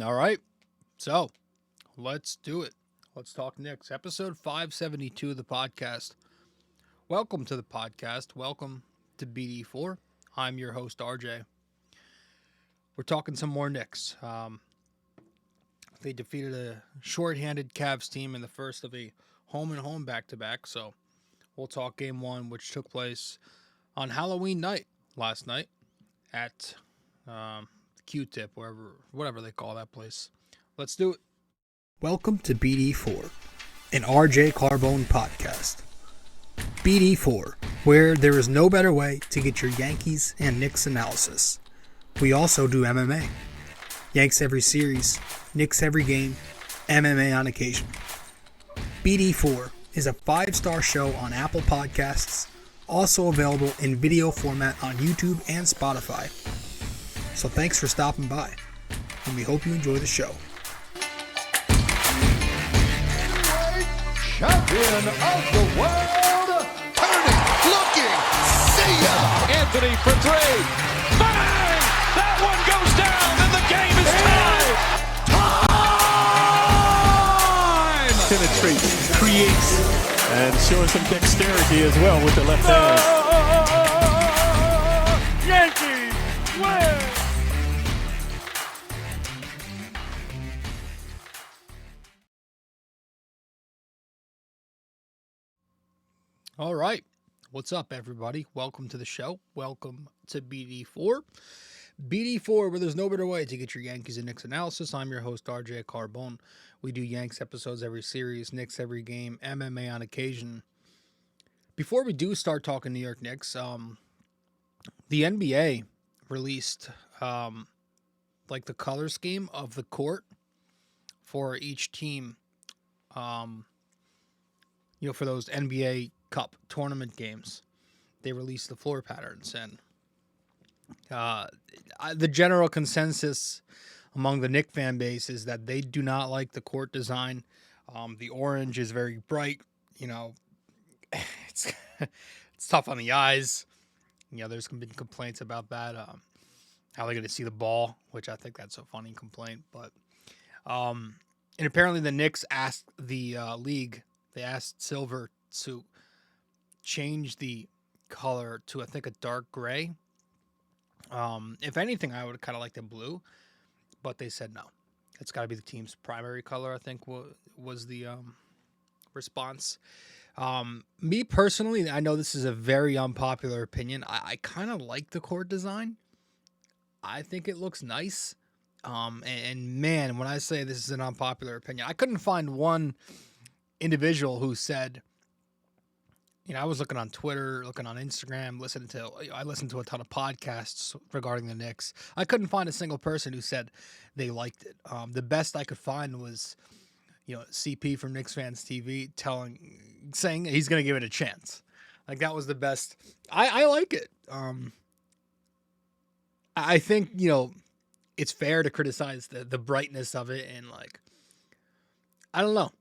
All right. So let's do it. Let's talk Knicks. Episode 572 of the podcast. Welcome to the podcast. Welcome to BD4. I'm your host, RJ. We're talking some more Knicks. They defeated a shorthanded Cavs team in the first of a home and home back-to-back. So we'll talk game one, which took place on Halloween night last night at Q-Tip, whatever they call that place. Let's do it. Welcome to BD4, an RJ Carbone podcast. BD4, where there is no better way to get your Yankees and Knicks analysis. We also do MMA. Yanks every series, Knicks every game, MMA on occasion. BD4 is a 5-star show on Apple Podcasts, also available in video format on YouTube and Spotify. So thanks for stopping by, and we hope you enjoy the show. Champion of the world, turning, looking, see ya! Anthony for three, bang! That one goes down, and the game is tied! Time! Penetrates, creates, and showing some dexterity as well with the left hand. Yankees win! All right. What's up, everybody? Welcome to the show. Welcome to BD4. BD4, where there's no better way to get your Yankees and Knicks analysis. I'm your host, RJ Carbone. We do Yanks episodes every series, Knicks every game, MMA on occasion. Before we do start talking New York Knicks, the NBA released like the color scheme of the court for each team, for those NBA Cup tournament games. They released the floor patterns, and the general consensus among the Knicks fan base is that they do not like the court design. The orange is very bright. It's tough on the eyes. There's been complaints about that. How they're going to see the ball, which I think that's a funny complaint. But and apparently the Knicks asked the league. They asked Silver to change the color to, I think, a dark gray. If anything, I would kind of like the blue, but they said no. It's got to be the team's primary color, I think, was the response. Me personally, I know this is a very unpopular opinion. I kind of like the court design. I think it looks nice. And man, when I say this is an unpopular opinion, I couldn't find one individual who said, I was looking on Twitter, looking on Instagram, I listened to a ton of podcasts regarding the Knicks. I couldn't find a single person who said they liked it. The best I could find was, CP from Knicks Fans TV saying he's going to give it a chance. Like, that was the best. I like it. I think, it's fair to criticize the brightness of it, and I don't know.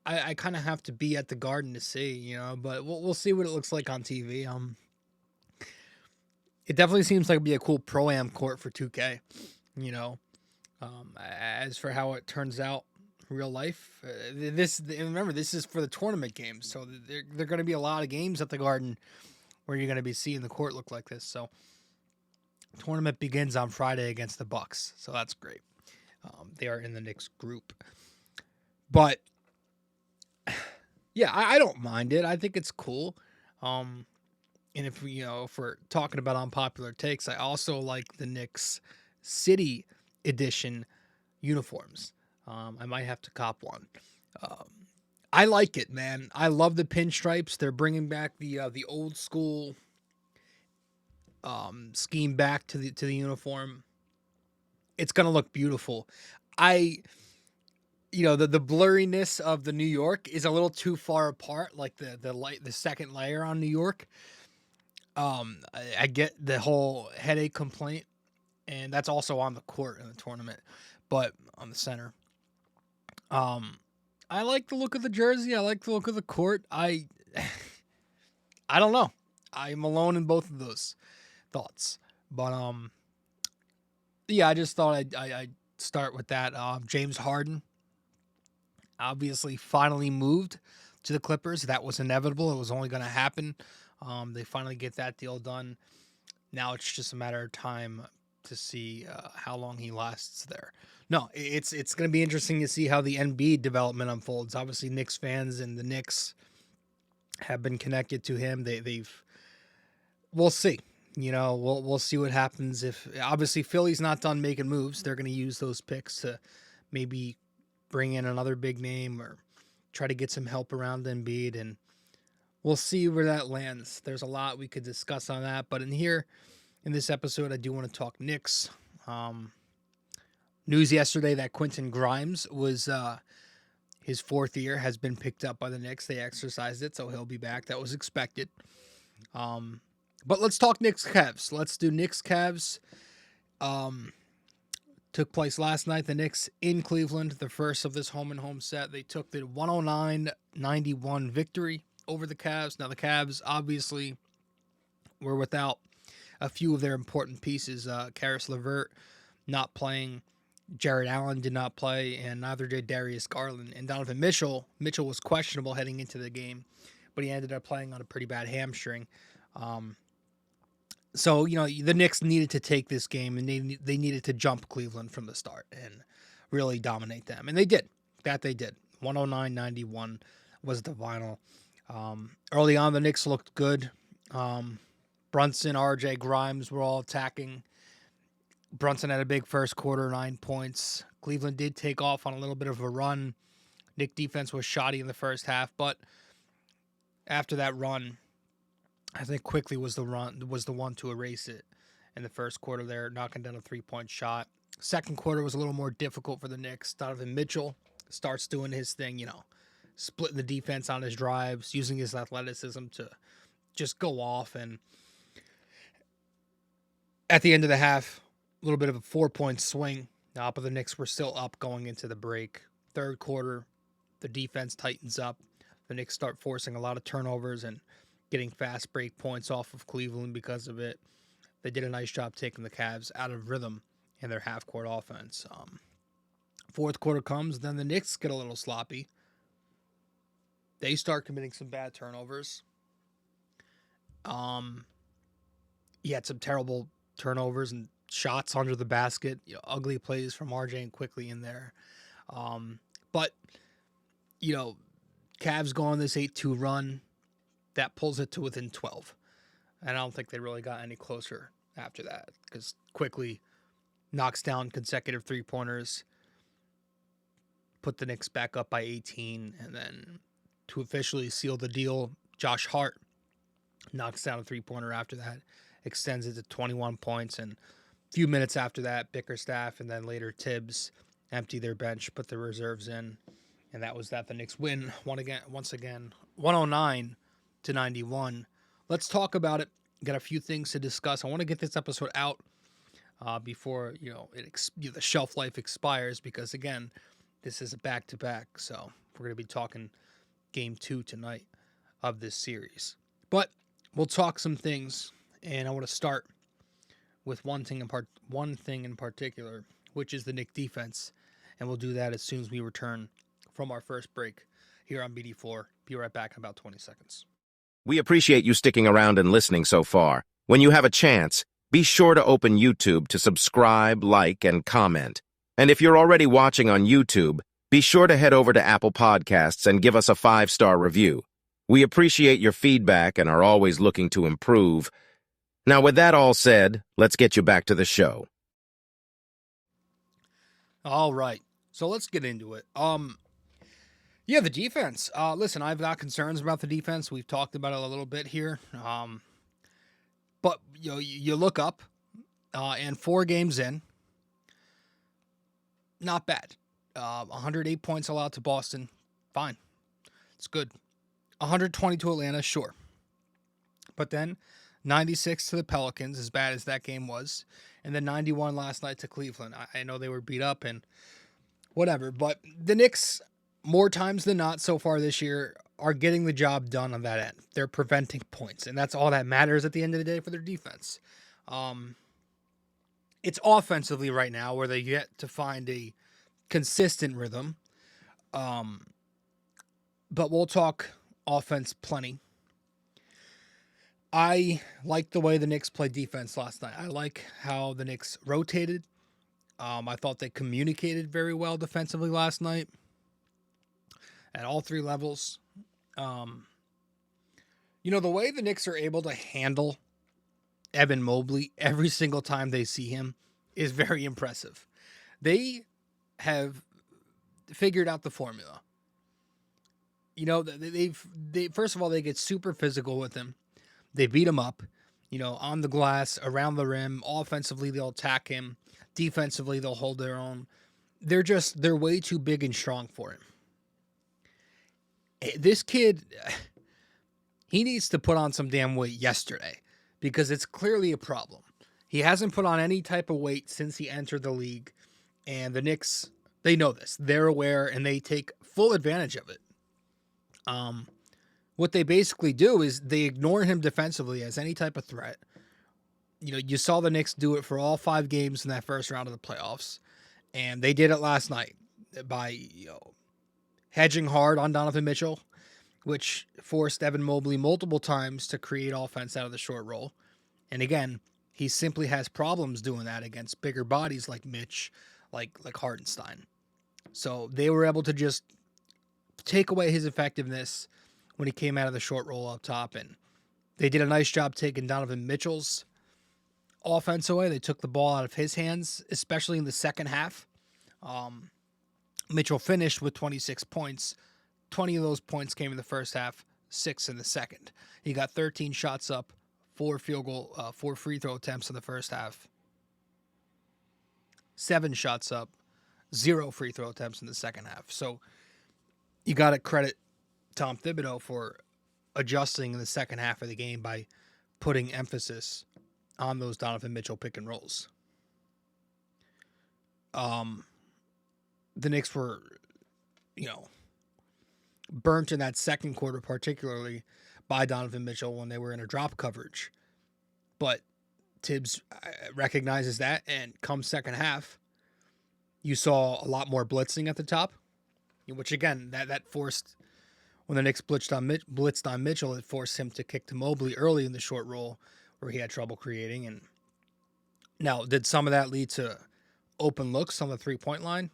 I kind of have to be at the Garden to see, but we'll see what it looks like on TV. It definitely seems like it'd be a cool pro-am court for 2K, As for how it turns out real life, remember, this is for the tournament games, so there are going to be a lot of games at the Garden where you're going to be seeing the court look like this. So tournament begins on Friday against the Bucks, so that's great. They are in the Knicks group, but yeah, I don't mind it. I think it's cool. And if we're talking about unpopular takes, I also like the Knicks City Edition uniforms. I might have to cop one. I like it, man. I love the pinstripes. They're bringing back the old school scheme back to the uniform. It's gonna look beautiful. The blurriness of the New York is a little too far apart, like the second layer on New York. I get the whole headache complaint, and that's also on the court in the tournament, but on the center. I like the look of the jersey. I like the look of the court. I don't know. I'm alone in both of those thoughts, but yeah, I just thought I'd start with that. James Harden obviously finally moved to the Clippers. That was inevitable. It was only going to happen. They finally get that deal done. Now it's just a matter of time to see how long he lasts there. No, it's going to be interesting to see how the Embiid development unfolds. Obviously, Knicks fans and the Knicks have been connected to him. We'll see. We'll see what happens. If obviously Philly's not done making moves, they're going to use those picks to maybe bring in another big name or try to get some help around Embiid, and we'll see where that lands. There's a lot we could discuss on that, but in this episode, I do want to talk Knicks. News yesterday that Quentin Grimes was his 4th year has been picked up by the Knicks. They exercised it, so he'll be back. That was expected. But let's talk Knicks Cavs. Let's do Knicks Cavs. Took place last night. The Knicks in Cleveland, the first of this home and home set. They took the 109-91 victory over the Cavs. Now the Cavs obviously were without a few of their important pieces. Karis LeVert not playing. Jared Allen did not play, and neither did Darius Garland. And Donovan Mitchell was questionable heading into the game, but he ended up playing on a pretty bad hamstring. So, the Knicks needed to take this game, and they needed to jump Cleveland from the start and really dominate them. And they did. That they did. 109-91 was the final. Early on, the Knicks looked good. Brunson, RJ, Grimes were all attacking. Brunson had a big first quarter, 9 points. Cleveland did take off on a little bit of a run. Knicks defense was shoddy in the first half, but after that run, I think Quickley was the one to erase it in the first quarter there, knocking down a 3-point shot. Second quarter was a little more difficult for the Knicks. Donovan Mitchell starts doing his thing, splitting the defense on his drives, using his athleticism to just go off. And at the end of the half, a little bit of a 4-point swing, but the Knicks were still up going into the break. Third quarter, the defense tightens up. The Knicks start forcing a lot of turnovers and getting fast break points off of Cleveland because of it. They did a nice job taking the Cavs out of rhythm in their half-court offense. Fourth quarter comes, then the Knicks get a little sloppy. They start committing some bad turnovers. He had some terrible turnovers and shots under the basket. Ugly plays from RJ and Quickley in there. But Cavs go on this 8-2 run. That pulls it to within 12. And I don't think they really got any closer after that because Quickley knocks down consecutive three-pointers, put the Knicks back up by 18, and then to officially seal the deal, Josh Hart knocks down a three-pointer after that, extends it to 21 points, and a few minutes after that, Bickerstaff and then later Tibbs empty their bench, put the reserves in, and that was that. The Knicks win once again, 109-91. Let's talk about it. Got a few things to discuss. I want to get this episode out before the shelf life expires because again, this is a back-to-back. So we're going to be talking game 2 tonight of this series. But we'll talk some things, and I want to start with one thing in particular, which is the Knicks defense, and we'll do that as soon as we return from our first break here on BD4. Be right back in about 20 seconds. We appreciate you sticking around and listening so far. When you have a chance, be sure to open YouTube to subscribe, like, and comment. And if you're already watching on YouTube, be sure to head over to Apple Podcasts and give us a 5-star review. We appreciate your feedback and are always looking to improve. Now, with that all said, let's get you back to the show. All right, so let's get into it. Yeah, the defense. Listen, I've got concerns about the defense. We've talked about it a little bit here. But you look up, and 4 games in, not bad. 108 points allowed to Boston, fine. It's good. 120 to Atlanta, sure. But then 96 to the Pelicans, as bad as that game was. And then 91 last night to Cleveland. I know they were beat up and whatever. But the Knicks, more times than not so far this year, are getting the job done on that end. They're preventing points. And that's all that matters at the end of the day for their defense. And it's offensively right now where they get to find a consistent rhythm. But we'll talk offense plenty. I like the way the Knicks played defense last night. I like how the Knicks rotated. I thought they communicated very well defensively last night at all three levels. The way the Knicks are able to handle Evan Mobley every single time they see him is very impressive. They have figured out the formula. They first of all, they get super physical with him. They beat him up, on the glass, around the rim. Offensively, they'll attack him. Defensively, they'll hold their own. They're way too big and strong for him. This kid, he needs to put on some damn weight yesterday because it's clearly a problem. He hasn't put on any type of weight since he entered the league, and the Knicks, they know this. They're aware, and they take full advantage of it. What they basically do is they ignore him defensively as any type of threat. You saw the Knicks do it for all 5 games in that first round of the playoffs, and they did it last night by hedging hard on Donovan Mitchell, which forced Evan Mobley multiple times to create offense out of the short roll. And again, he simply has problems doing that against bigger bodies like Mitch, like Hartenstein. So they were able to just take away his effectiveness when he came out of the short roll up top, and they did a nice job taking Donovan Mitchell's offense away. They took the ball out of his hands, especially in the second half. Mitchell finished with 26 points. 20 of those points came in the first half, 6 in the second. He got 13 shots up, 4 free throw attempts in the first half, 7 shots up, 0 free throw attempts in the second half. So you got to credit Tom Thibodeau for adjusting in the second half of the game by putting emphasis on those Donovan Mitchell pick and rolls. The Knicks were, burnt in that second quarter, particularly by Donovan Mitchell when they were in a drop coverage. But Tibbs recognizes that, and come second half, you saw a lot more blitzing at the top, which again, that forced, when the Knicks blitzed on Mitchell, it forced him to kick to Mobley early in the short roll where he had trouble creating. And now, did some of that lead to open looks on the three-point line?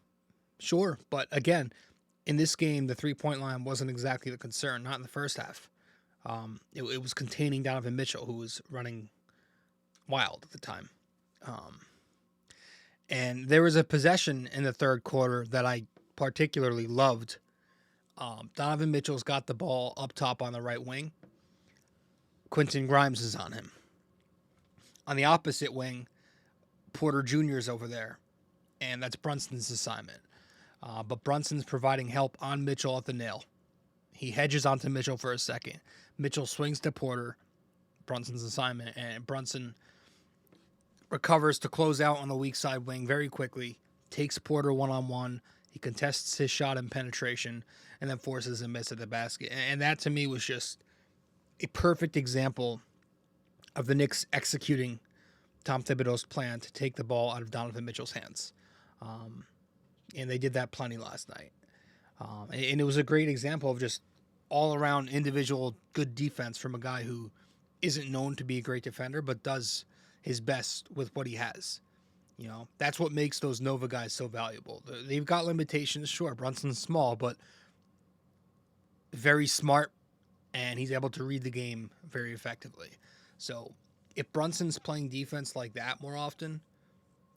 Sure. But again, in this game, the three-point line wasn't exactly the concern, not in the first half. It was containing Donovan Mitchell, who was running wild at the time. And there was a possession in the third quarter that I particularly loved. Donovan Mitchell's got the ball up top on the right wing. Quentin Grimes is on him. On the opposite wing, Porter Jr. is over there, and that's Brunson's assignment. But Brunson's providing help on Mitchell at the nail. He hedges onto Mitchell for a second. Mitchell swings to Porter, Brunson's assignment, and Brunson recovers to close out on the weak side wing very quickly, takes Porter one-on-one. He contests his shot and penetration, and then forces a miss at the basket. And that, to me, was just a perfect example of the Knicks executing Tom Thibodeau's plan to take the ball out of Donovan Mitchell's hands. And they did that plenty last night. And it was a great example of just all-around individual good defense from a guy who isn't known to be a great defender, but does his best with what he has. That's what makes those Nova guys so valuable. They've got limitations, sure. Brunson's small, but very smart, and he's able to read the game very effectively. So if Brunson's playing defense like that more often,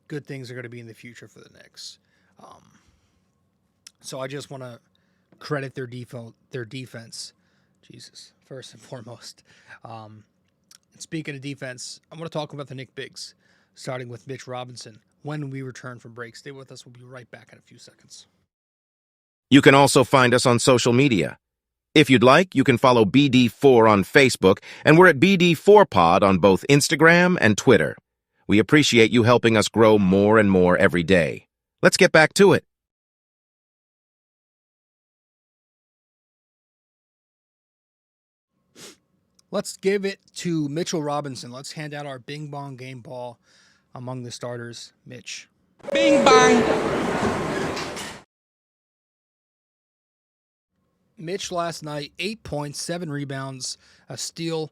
good things are going to be in the future for the Knicks. So I just want to credit their defense. Jesus, first and foremost. And speaking of defense, I'm going to talk about the Knicks bigs, starting with Mitch Robinson. When we return from break, stay with us. We'll be right back in a few seconds. You can also find us on social media. If you'd like, you can follow BD4 on Facebook, and we're at BD4Pod on both Instagram and Twitter. We appreciate you helping us grow more and more every day. Let's get back to it. Let's give it to Mitchell Robinson. Let's hand out our Bing Bong game ball. among the starters, Mitch. Bing bang. Mitch last night, 8 points, 7 rebounds, a steal,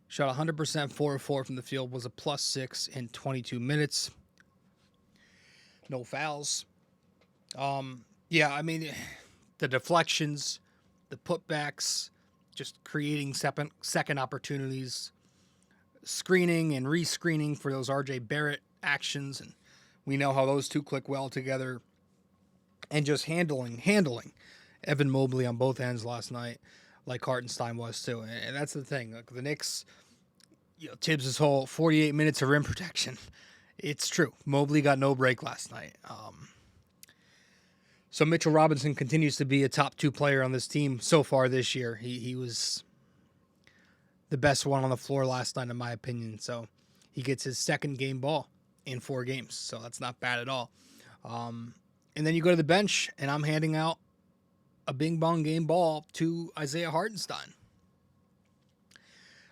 shot 100%, 4 of 4 from the field, was a +6 in 22 minutes. No fouls. Yeah, I mean, the deflections, the putbacks, just creating second opportunities, screening and re-screening for those RJ Barrett actions, and we know how those two click well together, and just handling Evan Mobley on both ends last night, like Hartenstein was too. And that's the thing. Like the Knicks, Tibbs' whole 48 minutes of rim protection. It's true. Mobley got no break last night. So Mitchell Robinson continues to be a top 2 player on this team so far this year. He was the best one on the floor last night, in my opinion. So he gets his second game ball in 4 games. So that's not bad at all. And then you go to the bench, and I'm handing out a Bing Bong game ball to Isaiah Hartenstein.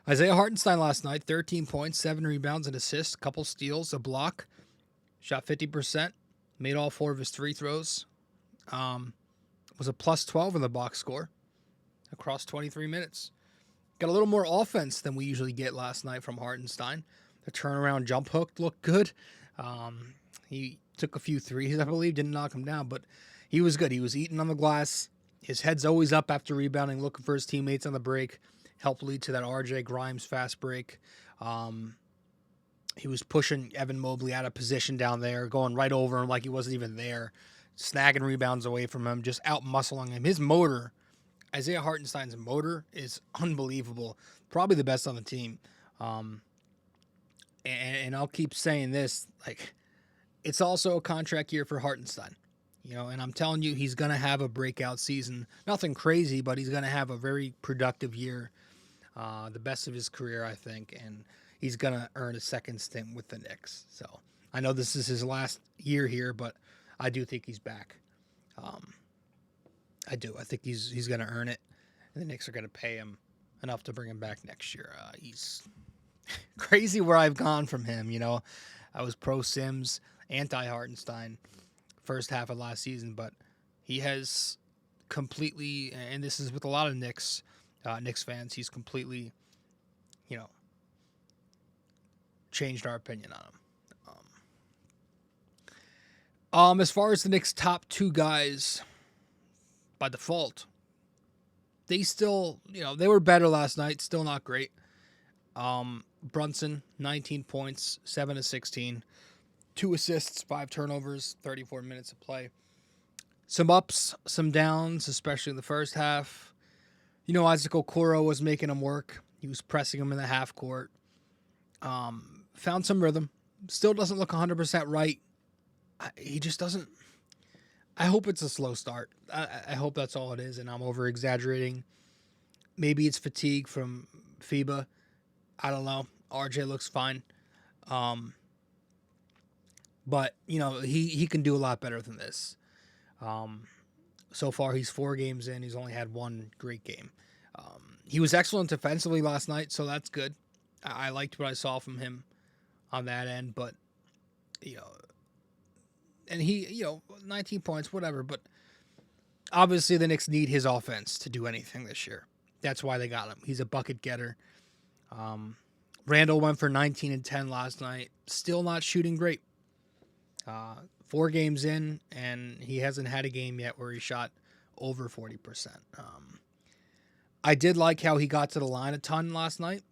Isaiah Hartenstein last night, 13 points, 7 rebounds, an assist, a couple steals, a block, shot 50%, made all 4 of his free throws. Was a +12 in the box score across 23 minutes. Got a little more offense than we usually get last night from Hartenstein. The turnaround jump hook looked good. He took a few threes, I believe, didn't knock him down, but he was good. He was eating on the glass. His head's always up after rebounding, looking for his teammates on the break. Helped lead to that RJ Grimes fast break. He was pushing Evan Mobley out of position down there, going right over him like he wasn't even there, snagging rebounds away from him, just out-muscling him. His motor, Isaiah Hartenstein's motor, is unbelievable. Probably the best on the team. And I'll keep saying this, like, it's also a contract year for Hartenstein. And I'm telling you, he's going to have a breakout season. Nothing crazy, but he's going to have a very productive year. The best of his career, I think. And he's going to earn a second stint with the Knicks. So I know this is his last year here, but I do think he's back. I do. I think he's going to earn it. And the Knicks are going to pay him enough to bring him back next year. He's crazy where I've gone from him. I was pro Sims, anti Hartenstein first half of last season, but he has completely, and this is with a lot of Knicks fans, he's completely, changed our opinion on him. As far as the Knicks' top 2 guys, by default, they still, they were better last night, still not great. Brunson, 19 points, 7 of 16. 2 assists, 5 turnovers, 34 minutes of play. Some ups, some downs, especially in the first half. Isaac Okoro was making him work. He was pressing him in the half court. Found some rhythm. Still doesn't look 100% right. He just doesn't. I hope it's a slow start. I hope that's all it is, and I'm over-exaggerating. Maybe it's fatigue from FIBA. I don't know. RJ looks fine. But, he can do a lot better than this. So far, he's 4 games in. He's only had 1 great game. He was excellent defensively last night, so that's good. I liked what I saw from him on that end. But, and he, 19 points, whatever. But obviously the Knicks need his offense to do anything this year. That's why they got him. He's a bucket getter. Randle went for 19 and 10 last night. Still not shooting great. 4 games in, and he hasn't had a game yet where he shot over 40%. I did like how he got to the line a ton last night.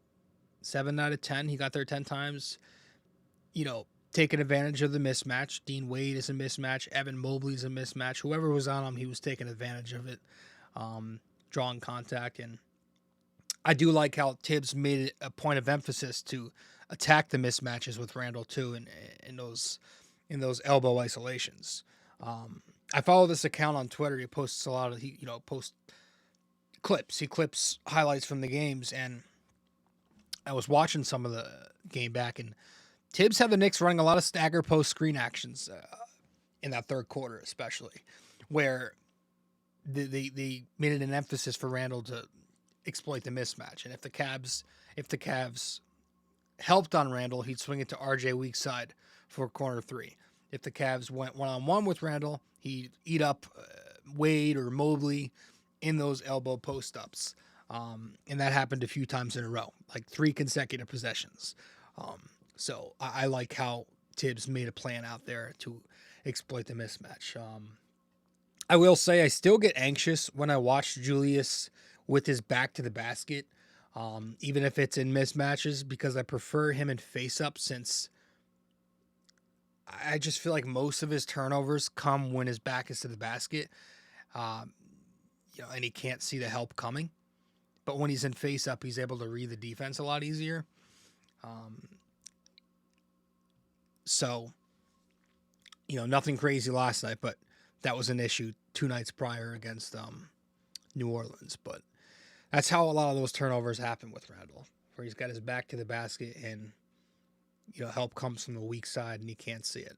7 out of 10. He got there 10 times. Taking advantage of the mismatch. Dean Wade is a mismatch. Evan Mobley's a mismatch. Whoever was on him, he was taking advantage of it. Drawing contact. And I do like how Tibbs made it a point of emphasis to attack the mismatches with Randle too in those elbow isolations. I follow this account on Twitter. He posts a lot of, posts clips. He clips highlights from the games, and I was watching some of the game back, and Tibbs had the Knicks running a lot of stagger post screen actions in that third quarter, especially, where they made it an emphasis for Randle to exploit the mismatch. And if the Cavs helped on Randle, he'd swing it to RJ weak side for corner 3. If the Cavs went one-on-one with Randle, he'd eat up Wade or Mobley in those elbow post-ups. And that happened a few times in a row, like 3 consecutive possessions. So I like how Tibbs made a plan out there to exploit the mismatch. I will say I still get anxious when I watch Julius with his back to the basket, even if it's in mismatches, because I prefer him in face-up, since I just feel like most of his turnovers come when his back is to the basket, and he can't see the help coming. But when he's in face-up, he's able to read the defense a lot easier. So, nothing crazy last night, but that was an issue 2 nights prior against New Orleans. But that's how a lot of those turnovers happen with Randle, where he's got his back to the basket and, help comes from the weak side and he can't see it.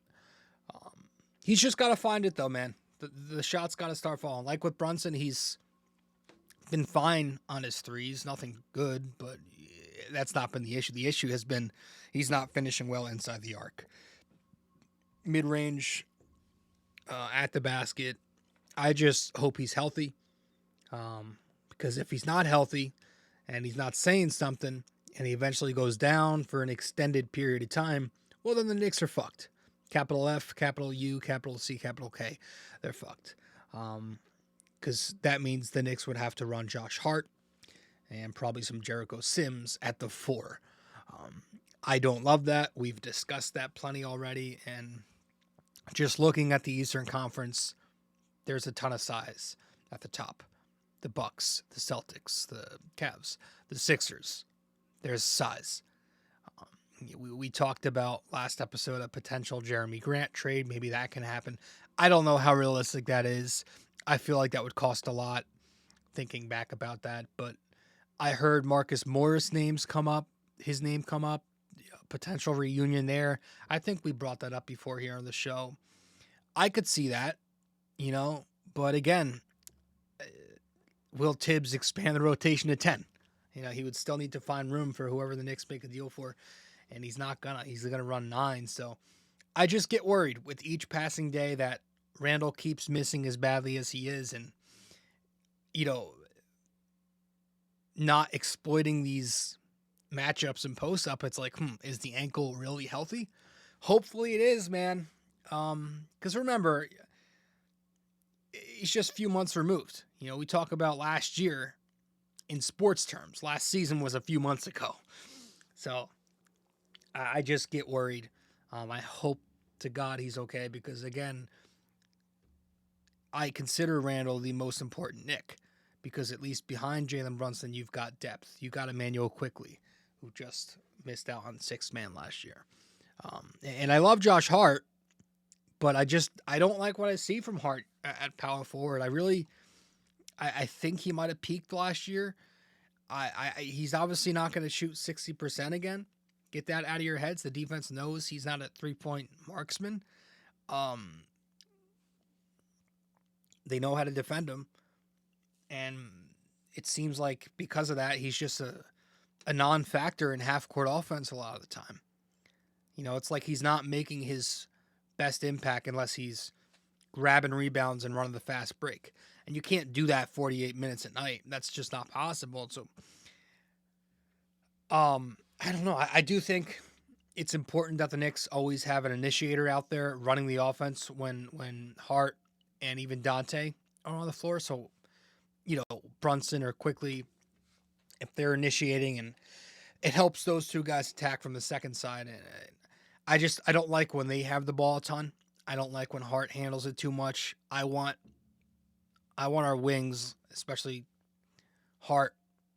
He's just got to find it, though, man. The shot's got to start falling. Like with Brunson, he's been fine on his threes. Nothing good, but that's not been the issue. The issue has been he's not finishing well inside the arc. Mid-range, at the basket. I just hope he's healthy, because if he's not healthy and he's not saying something and he eventually goes down for an extended period of time, well, then the Knicks are fucked. Capital F, capital U, capital C, capital K. They're fucked. Because that means the Knicks would have to run Josh Hart and probably some Jericho Sims at the 4. I don't love that. We've discussed that plenty already. And just looking at the Eastern Conference, there's a ton of size at the top. The Bucks, the Celtics, the Cavs, the Sixers. There's size. We talked about last episode a potential Jeremy Grant trade. Maybe that can happen. I don't know how realistic that is. I feel like that would cost a lot, thinking back about that. But I heard Marcus Morris' name come up, potential reunion there. I think we brought that up before here on the show. I could see that, but again, will Tibbs expand the rotation to 10? He would still need to find room for whoever the Knicks make a deal for, and he's not gonna. He's gonna run 9. So I just get worried with each passing day that Randle keeps missing as badly as he is, and not exploiting these matchups and post up. It's like, is the ankle really healthy? Hopefully it is, man. Because remember, he's just a few months removed. We talk about last year in sports terms. Last season was a few months ago. So I just get worried. I hope to God he's okay, because again, I consider Randle the most important Knick, because at least behind Jalen Brunson, you've got depth. You got Emmanuel Quickley, who just missed out on 6th man last year. And I love Josh Hart, but I don't like what I see from Hart at power forward. I think he might have peaked last year. He's obviously not going to shoot 60% again. Get that out of your heads. The defense knows he's not a 3-point marksman. They know how to defend him. And it seems like because of that, he's just a non-factor in half-court offense a lot of the time. It's like he's not making his best impact unless he's grabbing rebounds and running the fast break. And you can't do that 48 minutes at night. That's just not possible. So, I don't know. I do think it's important that the Knicks always have an initiator out there running the offense when Hart and even Dante are on the floor. So, Brunson or Quickley, if they're initiating, and it helps those two guys attack from the second side. And I don't like when they have the ball a ton. I don't like when Hart handles it too much. I want our wings, especially Hart,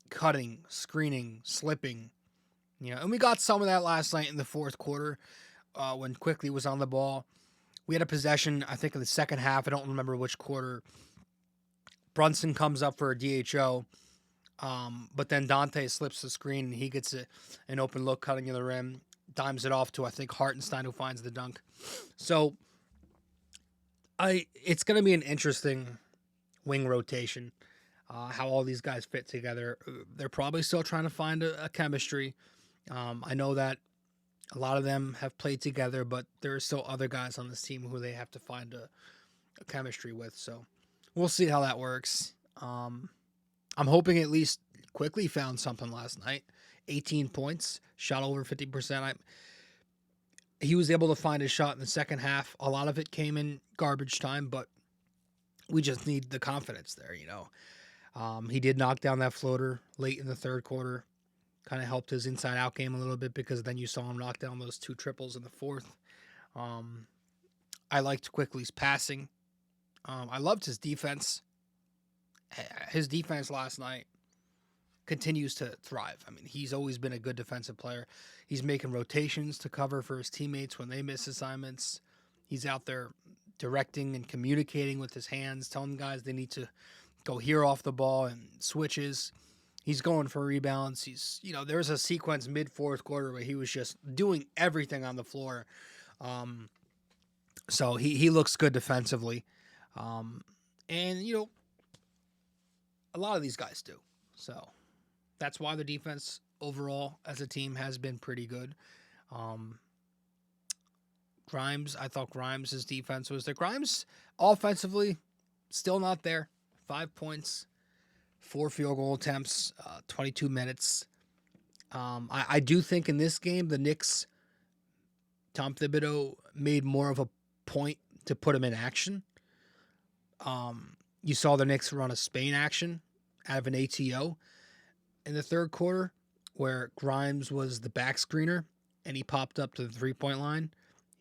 cutting, screening, slipping, and we got some of that last night in the fourth quarter when Quickley was on the ball. We had a possession, I think, in the second half. I don't remember which quarter. Brunson comes up for a DHO, but then Dante slips the screen and he gets an open look cutting in the rim, dimes it off to, I think, Hartenstein, who finds the dunk. So it's going to be an interesting wing rotation, how all these guys fit together. They're probably still trying to find a chemistry. I know that a lot of them have played together, but there are still other guys on this team who they have to find a chemistry with. So we'll see how that works. I'm hoping at least Quickley found something last night. 18 points, shot over 50%. He was able to find his shot in the second half. A lot of it came in garbage time, but we just need the confidence there, you know. He did knock down that floater late in the third quarter. Kind of helped his inside-out game a little bit because then you saw him knock down those 2 triples in the fourth. I liked Quickley's passing. I loved his defense. His defense last night continues to thrive. I mean, he's always been a good defensive player. He's making rotations to cover for his teammates when they miss assignments. He's out there directing and communicating with his hands, telling guys they need to go here off the ball and switches. He's going for rebounds. There was a sequence mid-fourth quarter where he was just doing everything on the floor. So he looks good defensively. And a lot of these guys do. So that's why the defense overall as a team has been pretty good. Grimes, I thought Grimes' defense was there. Grimes offensively still not there. 5 points, 4 field goal attempts, 22 minutes. I do think in this game, the Knicks, Tom Thibodeau made more of a point to put him in action. You saw the Knicks run a Spain action out of an ATO in the third quarter where Grimes was the back screener and he popped up to the 3-point line.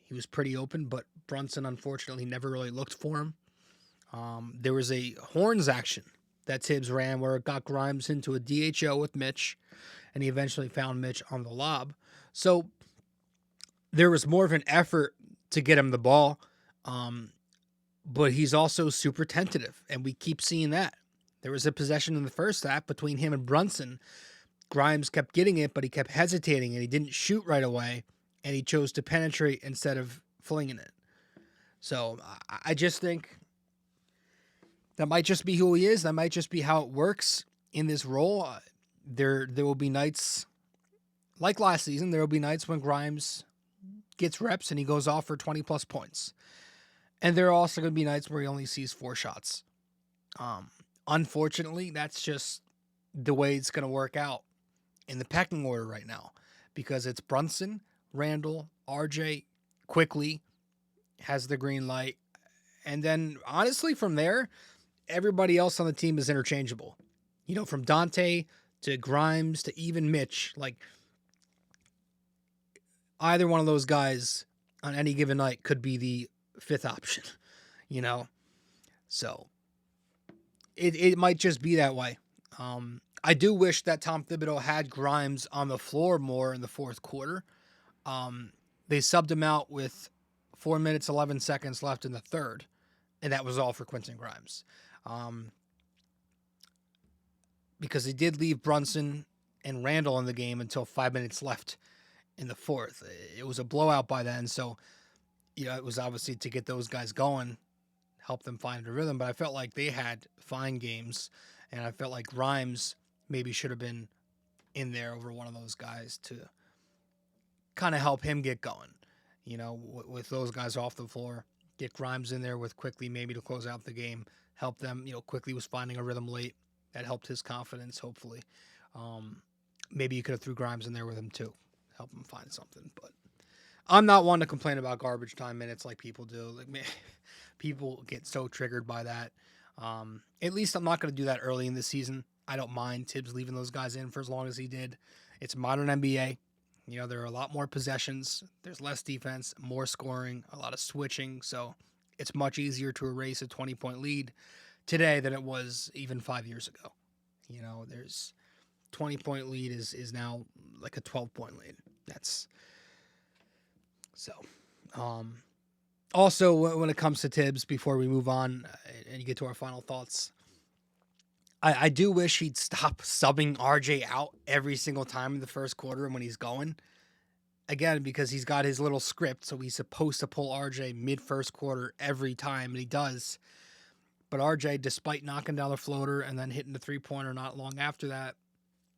He was pretty open, but Brunson, unfortunately, never really looked for him. There was a horns action that Tibbs ran where it got Grimes into a DHO with Mitch, and he eventually found Mitch on the lob. So there was more of an effort to get him the ball, but he's also super tentative, and we keep seeing that. There was a possession in the first half between him and Brunson. Grimes kept getting it, but he kept hesitating, and he didn't shoot right away, and he chose to penetrate instead of flinging it. So I just think that might just be who he is. That might just be how it works in this role. There will be nights, like last season, there will be nights when Grimes gets reps and he goes off for 20-plus points. And there are also going to be nights where he only sees 4 shots. Unfortunately, that's just the way it's going to work out in the pecking order right now. Because it's Brunson, Randle, RJ, Quickley has the green light. And then, honestly, from there, everybody else on the team is interchangeable. From Dante to Grimes to even Mitch. Like, either one of those guys on any given night could be the 5th option, So, it might just be that way. I do wish that Tom Thibodeau had Grimes on the floor more in the fourth quarter. They subbed him out with 4 minutes, 11 seconds left in the third, and that was all for Quentin Grimes. Because he did leave Brunson and Randle in the game until 5 minutes left in the fourth. It was a blowout by then, so it was obviously to get those guys going, help them find a rhythm, but I felt like they had fine games, and I felt like Grimes maybe should have been in there over one of those guys to kind of help him get going, with those guys off the floor. Get Grimes in there with Quickley maybe to close out the game, help them. Quickley was finding a rhythm late. That helped his confidence, hopefully. Maybe you could have threw Grimes in there with him too, help him find something. But I'm not one to complain about garbage time minutes like people do. Like, man, people get so triggered by that. At least I'm not going to do that early in the season. I don't mind Tibbs leaving those guys in for as long as he did. It's modern NBA. There are a lot more possessions. There's less defense, more scoring, a lot of switching. So it's much easier to erase a 20-point lead today than it was even 5 years ago. There's 20-point lead is now like a 12-point lead. That's so. Also, when it comes to Tibbs, before we move on and get to our final thoughts, I do wish he'd stop subbing RJ out every single time in the first quarter and when he's going. Again, because he's got his little script, so he's supposed to pull RJ mid-first quarter every time, and he does. But RJ, despite knocking down the floater and then hitting the three-pointer not long after that,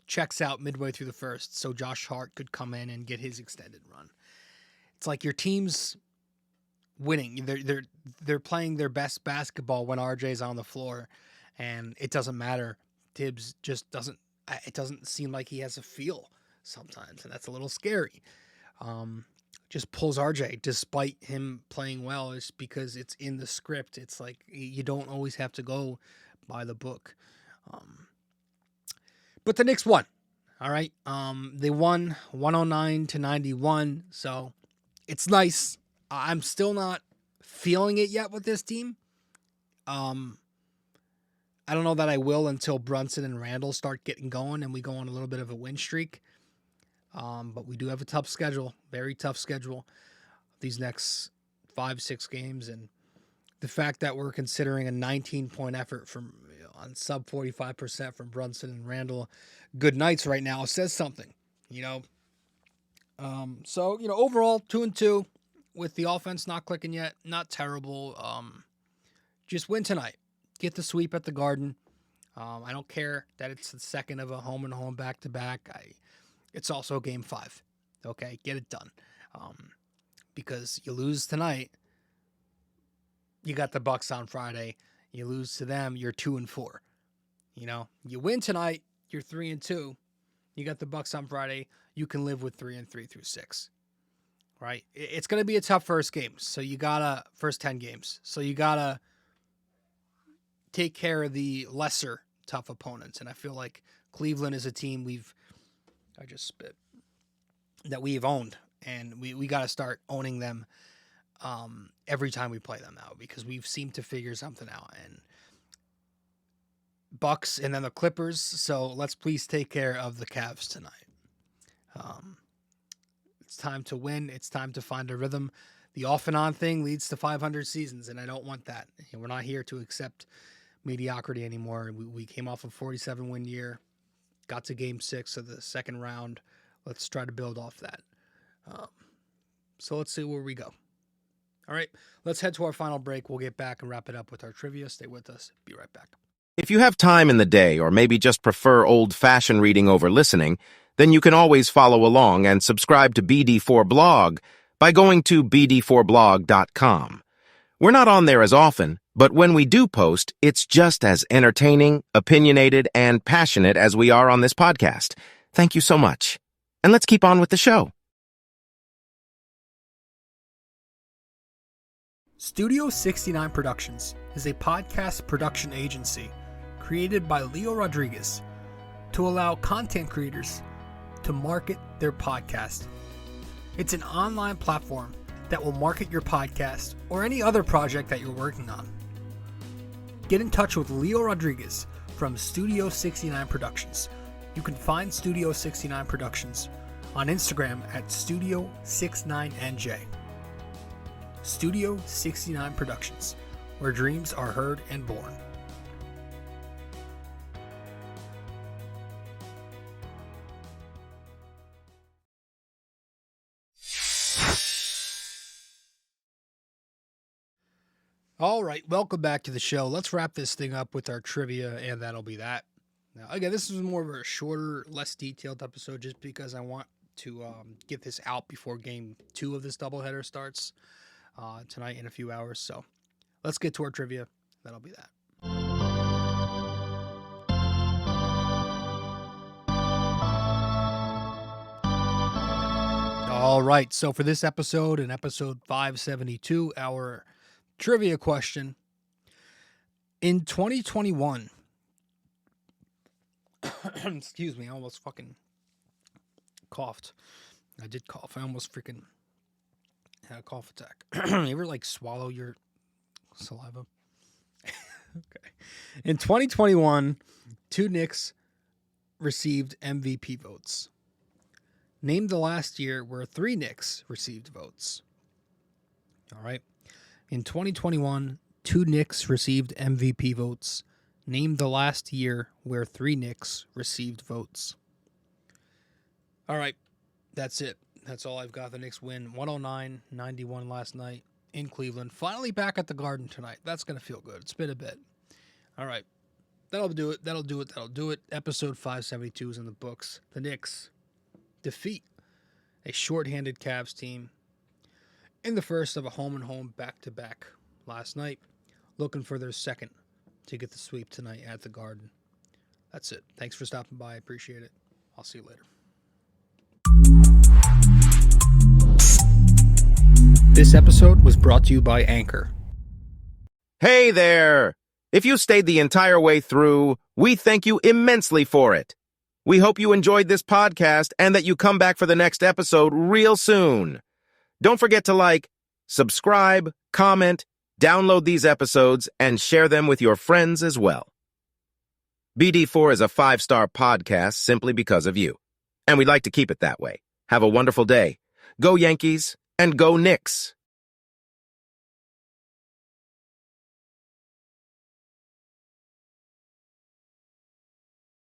checks out midway through the first, so Josh Hart could come in and get his extended run. It's like your team's winning. They're playing their best basketball when RJ's on the floor, and it doesn't matter. Tibbs just doesn't. It doesn't seem like he has a feel sometimes, and that's a little scary. Just pulls RJ despite him playing well. It's because it's in the script. It's like you don't always have to go by the book. But the Knicks won. All right. They won 109-91. So it's nice. I'm still not feeling it yet with this team. I don't know that I will until Brunson and Randle start getting going and we go on a little bit of a win streak. But we do have a tough schedule, very tough schedule, these next 5-6 games. And the fact that we're considering a 19-point effort from on sub 45% from Brunson and Randle good nights right now says something, So, overall 2-2 with the offense not clicking yet, not terrible. Just win tonight. Get the sweep at the Garden. I don't care that it's the second of a home and home back-to-back. It's also game 5. Okay, get it done. Because you lose tonight, you got the Bucks on Friday. You lose to them, you're 2-4. You win tonight, you're 3-2. You got the Bucks on Friday. You can live with 3-3 through 6. Right? It's going to be a tough first game. So first 10 games. So you gotta take care of the lesser tough opponents. And I feel like Cleveland is a team that we've owned, and we got to start owning them every time we play them now, because we've seemed to figure something out. And Bucks and then the Clippers, so let's please take care of the Cavs tonight. It's time to win. It's time to find a rhythm. The off and on thing leads to 500 seasons, and I don't want that. We're not here to accept mediocrity anymore. We came off a 47-win year, got to game 6 of the second round. Let's try to build off that. So let's see where we go. All right, let's head to our final break. We'll get back and wrap it up with our trivia. Stay with us. Be right back. If you have time in the day, or maybe just prefer old-fashioned reading over listening, then you can always follow along and subscribe to BD4 Blog by going to BD4blog.com. We're not on there as often, but when we do post, it's just as entertaining, opinionated, and passionate as we are on this podcast. Thank you so much. And let's keep on with the show. Studio 69 Productions is a podcast production agency created by Leo Rodriguez to allow content creators to market their podcast. It's an online platform that will market your podcast or any other project that you're working on. Get in touch with Leo Rodriguez from Studio 69 Productions. You can find Studio 69 Productions on Instagram at Studio69NJ. Studio 69 Productions, where dreams are heard and born. All right, welcome back to the show. Let's wrap this thing up with our trivia, and that'll be that. Now, again, this is more of a shorter, less detailed episode, just because I want to get this out before Game 2 of this doubleheader starts tonight in a few hours. So let's get to our trivia. That'll be that. All right, so for this episode, in episode 572, our trivia question: in 2021, excuse me, I almost fucking coughed. I did cough. I almost freaking had a cough attack. You ever swallow your saliva? Okay. In 2021, 2 Knicks received MVP votes. Name the last year where 3 Knicks received votes. All right. In 2021, 2 Knicks received MVP votes. Name the last year where 3 Knicks received votes. All right, that's it. That's all I've got. The Knicks win 109-91 last night in Cleveland. Finally back at the Garden tonight. That's going to feel good. It's been a bit. All right. that'll do it. Episode 572 is in the books. The Knicks defeat a shorthanded Cavs team in the first of a home-and-home back-to-back last night, looking for their second to get the sweep tonight at the Garden. That's it. Thanks for stopping by. I appreciate it. I'll see you later. This episode was brought to you by Anchor. Hey there! If you stayed the entire way through, we thank you immensely for it. We hope you enjoyed this podcast and that you come back for the next episode real soon. Don't forget to like, subscribe, comment, download these episodes, and share them with your friends as well. BD4 is a 5-star podcast simply because of you, and we'd like to keep it that way. Have a wonderful day. Go Yankees, and go Knicks!